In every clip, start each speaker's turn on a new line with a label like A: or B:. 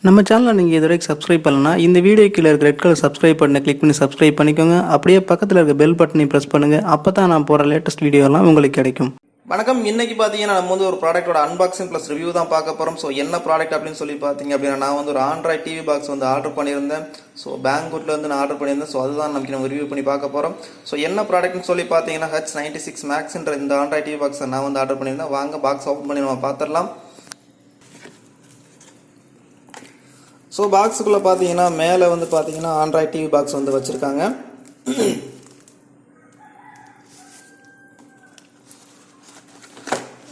A: நம்ம சேனலை நீங்கள் இது வரைக்கும் சப்ஸ்கிரைப் பண்ணலன்னா இந்த வீடியோ கீழே இருக்க ரெட் கலர் சப்ஸ்கிரைப் பட்டனை கிளிக் பண்ணி சப்ஸ்கிரைப் பண்ணிக்கோங்க. அப்படியே பக்கத்தில் இருக்க பெல் பட்டனையும் ப்ரெஸ் பண்ணுங்கள். அப்போ தான் நான் போகிற லேட்டஸ்ட் வீடியோலாம் உங்களுக்கு கிடைக்கும்.
B: வணக்கம். இன்னைக்கு பார்த்தீங்கன்னா நம்ம ஒரு ப்ராடக்ட்டோட அன்பாக்சிங் ப்ளஸ் ரிவ்யூ தான் பார்க்க போகிறோம். ஸோ என்ன ப்ராடக்ட் அப்படின்னு சொல்லி பார்த்தீங்க அப்படின்னா நான் ஒரு ஆண்ட்ராய்ட் டிவி பாக்ஸ் ஆர்டர் பண்ணியிருந்தேன். ஸோ பெங்களூர்லேருந்து நான் ஆர்டர் பண்ணியிருந்தேன். ஸோ அதுதான் நம்ம ரிவ்யூ பண்ணி பார்க்க போகிறோம். ஸோ என்ன ப்ராடக்ட்னு சொல்லி பார்த்தீங்கன்னா H96 Maxன்ற இந்த ஆண்ட்ராய்ட் டிவி பாக்ஸை நான் ஆர்டர் பண்ணியிருந்தேன். வாங்க பாக்ஸ் ஓப்பன் பண்ணி நம்ம பார்த்துடலாம். ஸோ பாக்ஸுக்குள்ளே பார்த்தீங்கன்னா மேலே பார்த்தீங்கன்னா ஆண்ட்ராய்ட் டிவி பாக்ஸ் வச்சுருக்காங்க.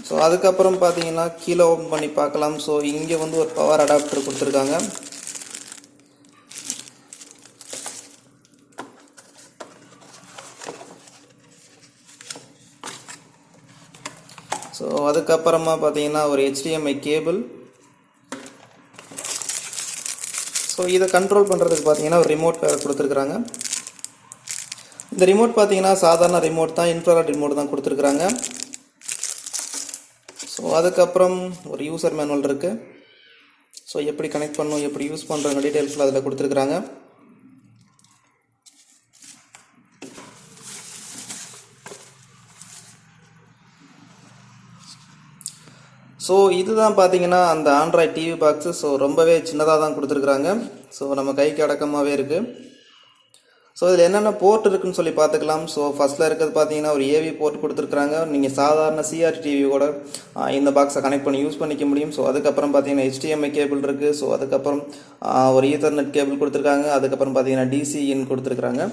B: ஸோ அதுக்கப்புறம் பார்த்தீங்கன்னா கீழே ஓப்பன் பண்ணி பார்க்கலாம். ஸோ இங்கே ஒரு பவர் அடாப்டர் கொடுத்துருக்காங்க. ஸோ அதுக்கப்புறமா பார்த்தீங்கன்னா ஒரு HDMI கேபிள். ஸோ இதை கண்ட்ரோல் பண்ணுறதுக்கு பார்த்தீங்கன்னா ஒரு ரிமோட் வேறு கொடுத்துருக்குறாங்க. இந்த ரிமோட் பார்த்தீங்கன்னா சாதாரண ரிமோட் தான், இன்ஃப்ராரெட் ரிமோட் தான் கொடுத்துருக்குறாங்க. ஸோ அதுக்கப்புறம் ஒரு யூசர் மேனுவல் இருக்குது. ஸோ எப்படி கனெக்ட் பண்ணணும், எப்படி யூஸ் பண்ணுறாங்க டீட்டெயில்ஸ்லாம் அதில் கொடுத்துருக்குறாங்க. ஸோ இதுதான் பார்த்தீங்கன்னா அந்த ஆண்ட்ராய்ட் டிவி பாக்ஸு. ஸோ ரொம்பவே சின்னதாக தான் கொடுத்துருக்குறாங்க. ஸோ நம்ம கைக்கு அடக்கமாகவே இருக்குது. ஸோ இதில் என்னென்ன போர்ட் இருக்குதுன்னு சொல்லி பார்த்துக்கலாம். ஸோ ஃபஸ்ட்டில் இருக்கிறது பார்த்தீங்கன்னா ஒரு AV போர்ட் கொடுத்துருக்குறாங்க. நீங்கள் சாதாரண CRT டிவி கூட இந்த பாக்ஸை கனெக்ட் பண்ணி யூஸ் பண்ணிக்க முடியும். ஸோ அதுக்கப்புறம் பார்த்தீங்கன்னா HDMI கேபிள் இருக்குது. ஸோ அதுக்கப்புறம் ஒரு ஈத்தர்நெட் கேபிள் கொடுத்துருக்காங்க. அதுக்கப்புறம் பார்த்தீங்கன்னா DC இன் கொடுத்துருக்குறாங்க.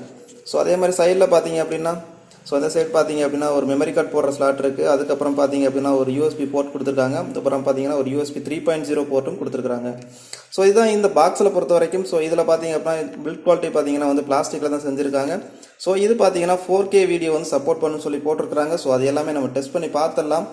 B: ஸோ அதே மாதிரி சைடில் பார்த்தீங்க அப்படின்னா ஸோ அந்த சைட் பார்த்தீங்க அப்படின்னா ஒரு மெமரி கார்டு போடுற ஸ்லாட் இருக்குது. அதுக்கப்புறம் பார்த்தீங்க அப்படின்னா ஒரு USB போர்ட் கொடுத்துருக்காங்க. அதுக்கப்புறம் பார்த்தீங்கன்னா ஒரு USB 3.0 போர்ட்டும் கொடுத்துருக்காங்க. ஸோ இதுதான் இந்த பாக்ஸில் பொறுத்த வரைக்கும். ஸோ இதில் பார்த்தீங்க அப்படின்னா பில்ட் குவாலிட்டி பார்த்தீங்கன்னா பிளாஸ்டிக்கில் தான் செஞ்சுருக்காங்க. ஸோ இது பார்த்தீங்கன்னா 4K வீடியோ சப்போர்ட் பண்ணுன்னு சொல்லி போட்டிருக்காங்க. ஸோ அது எல்லாமே நம்ம டெஸ்ட் பண்ணி பார்த்துடலாம்.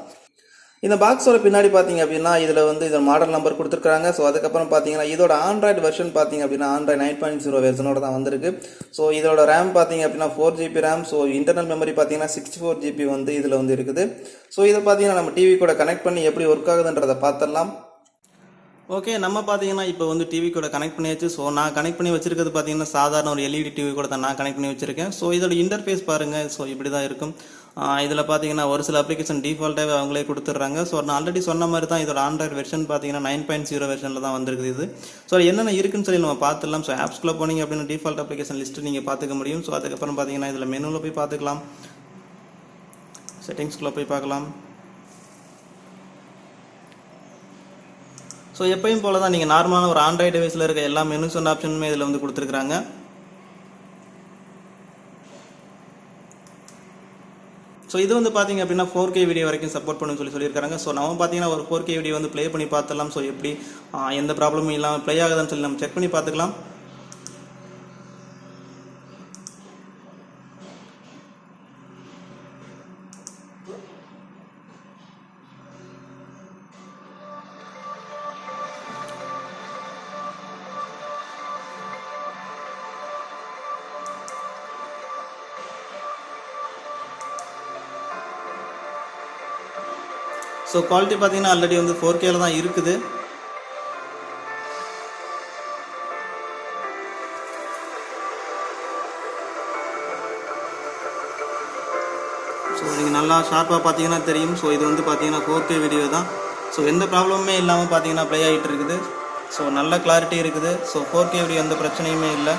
B: இந்த பாக்ஸோட பின்னாடி பார்த்தீங்க அப்படின்னா இதில் இதோட மாடல் நம்பர் கொடுத்துருக்காங்க. ஸோ அதுக்கப்புறம் பார்த்தீங்கன்னா இதோட ஆண்ட்ராய்டு வெர்ஷன் பார்த்தீங்க அப்படின்னா ஆண்ட்ராய்டு 9.0 வெர்ஷனோட தான் வந்திருக்கு. ஸோ இதோட ரேம் பார்த்தீங்க அப்படின்னா 4GB RAM. So internal memory பார்த்தீங்கன்னா 64GB இதில் இருக்குது. ஸோ இதை பார்த்தீங்கன்னா நம்ம டிவி கூட கனெக்ட் பண்ணி எப்படி ஒர்க் ஆகுதுன்றதை பார்த்துடலாம். ஓகே, நம்ம பார்த்தீங்கன்னா இப்போ டிவி கூட கனெக்ட் பண்ணியாச்சு. ஸோ நான் கனெக்ட் பண்ணி வச்சிருக்கிறது பார்த்தீங்கன்னா சாதாரண ஒரு LED டிவி கூட தான் நான் கனெக்ட் பண்ணி வச்சிருக்கேன். ஸோ இதோட இன்டர்ஃபேஸ் பாருங்கள். ஸோ இப்படி தான் இருக்கும். இதில் பார்த்தீங்கன்னா ஒரு சில அப்ளிகேஷன் டிஃபால்ட்டாகவே அவங்களே கொடுத்துட்றாங்க. ஸோ நான் ஆல்ரெடி சொன்ன மாதிரி தான் இதோட ஆண்ட்ராய்டு வெர்ஷன் பார்த்தீங்கன்னா 9.0 வெர்ஷனில் தான் வந்திருக்குது இது. ஸோ என்னென்ன இருக்குன்னு சொல்லி நம்ம பார்த்துடலாம். ஸோ ஆப்ஸ்குள்ளே போனீங்க அப்படின்னா டிஃபால்ட் அப்ளிகேஷன் லிஸ்ட்டு நீங்கள் பார்த்துக்க முடியும். ஸோ அதுக்கப்புறம் பார்த்தீங்கன்னா இதில் மெனுவில் போய் பார்த்துக்கலாம். செட்டிங்ஸ்குள்ளே போய் பார்க்கலாம். ஸோ எப்பயும் போல தான் நீங்கள் நார்மலான ஒரு ஆண்ட்ராய்டு டிவைஸில் இருக்க எல்லா மெனுஸ் அண்ட் ஆப்ஷனுமே இதில் கொடுத்துருக்குறாங்க. ஸோ இது பார்த்தீங்க அப்படின்னா 4K வீடியோ வரைக்கும் சப்போர்ட் பண்ணுன்னு சொல்லியிருக்காங்க. ஸோ நம்ம பார்த்தீங்கன்னா ஒரு 4K வீடியோ ப்ளே பண்ணி பார்த்துடலாம். ஸோ எப்படி எந்த ப்ராப்ளமும் இல்லாமல் ப்ளே ஆகுதுன்னு சொல்லி நம்ம செக் பண்ணி பார்த்துக்கலாம். ஸோ குவாலிட்டி பார்த்தீங்கன்னா ஆல்ரெடி 4Kல தான் இருக்குது. ஸோ நீங்கள் நல்லா ஷார்ப்பாக பார்த்தீங்கன்னா தெரியும். ஸோ இது பார்த்தீங்கன்னா 4K வீடியோ தான். ஸோ எந்த ப்ராப்ளமுமே இல்லாமல் பார்த்தீங்கன்னா ப்ளே ஆகிட்டு இருக்குது. ஸோ நல்ல கிளாரிட்டி இருக்குது. ஸோ 4K வீடியோ எந்த பிரச்சனையுமே இல்லை.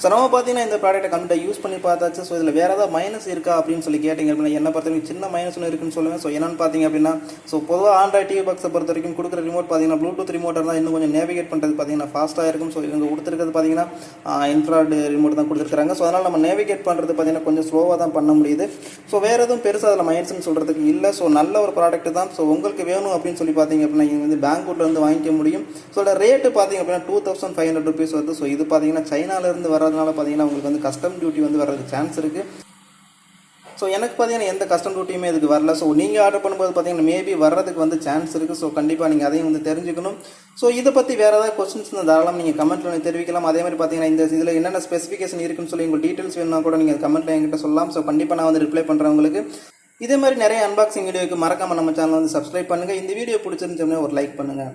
B: ஸோ நம்ம பார்த்தீங்கன்னா இந்த ப்ராடக்ட்டை கம்ப்ளீட்டாக யூஸ் பண்ணி பார்த்தாச்சு. ஸோ இதில் வேறு ஏதாவது மைனஸ் இருக்கா அப்படின்னு சொல்லி கேட்டிங்க அப்படின்னா என்ன பொறுத்தவரைக்கும் சின்ன மைனஸ் ஒன்று இருக்குன்னு சொல்லுவேன். ஸோ என்னென்னு பார்த்தீங்க அப்படின்னா ஸோ பொதுவாக ஆண்ட்ராய்ட் டிவி பாக்ஸை பொறுத்த வரைக்கும் கொடுக்குற ரிமோட் பார்த்தீங்கன்னா ப்ளூடூத் ரிமோட்டாக தான் இன்னும் கொஞ்சம் நேவிகேட் பண்ணுறது பார்த்தீங்கன்னா ஃபாஸ்ட்டாக இருக்கும். ஸோ இவங்க கொடுத்துருக்கிறது பார்த்தீங்கன்னா இன்ஃப்ராட் ரிமோட் தான் கொடுத்துருக்காங்க. ஸோ அதனால் நம்ம நேவிகேட் பண்ணுறது பார்த்தீங்கன்னா கொஞ்சம் ஸ்லோவாக தான் பண்ண முடியுது. ஸோ வேறு எதுவும் பெருசாக அதில் மைனஸ்ன்னு சொல்கிறதுக்கு இல்லை. ஸோ நல்ல ஒரு ப்ராடக்ட் தான். ஸோ உங்களுக்கு வேணும் அப்படின்னு சொல்லி பார்த்தீங்க அப்படின்னா இங்கே பெங்களூர்லேருந்து வாங்கிக்க முடியும். ஸோ இதோட ரேட்டு பார்த்தீங்க அப்படின்னா 2500 rupees வருது. ஸோ இது பார்த்தீங்கன்னா சைனாலேருந்து வர்றதுனால பார்த்தீங்கன்னா உங்களுக்கு கஸ்டம் டியூட்டி வர்றதுக்கு சான்ஸ் இருக்குது. ஸோ எனக்கு பார்த்தீங்கன்னா எந்த கஸ்டம் டியூட்டியுமே இதுக்கு வரல. ஸோ நீங்கள் ஆர்டர் பண்ணும்போது பார்த்தீங்கன்னா மேபி வர்றதுக்கு வந்து சான்ஸ் இருக்குது. ஸோ கண்டிப்பாக நீங்கள் அதையும் வந்து தெரிஞ்சுக்கணும். ஸோ இதை பற்றி வேறு ஏதாவது கொஸ்டின்ஸ் தாராளம் நீங்கள் கமெண்ட்டில் தெரிவிக்கலாம். அதே மாதிரி பார்த்தீங்கன்னா இந்த இதில் என்னென்ன ஸ்பெசிஃபிகேஷன் இருக்குன்னு சொல்லி உங்களுக்கு டீட்டெயில்ஸ் வேணும்னா கூட நீங்கள் கமெண்ட்டில் என்கிட்ட சொல்லலாம். ஸோ கண்டிப்பாக நான் வந்து ரிப்ளை பண்ணுறேன் உங்களுக்கு. இதே மாதிரி நிறைய அன்பாக்சிங் வீடியோக்கு மறக்காமல் நம்ம சேனல் வந்து சப்ஸ்கிரைப் பண்ணுங்கள். இந்த வீடியோ பிடிச்சிருந்துச்சோம்னா ஒரு லைக் பண்ணுங்கள்.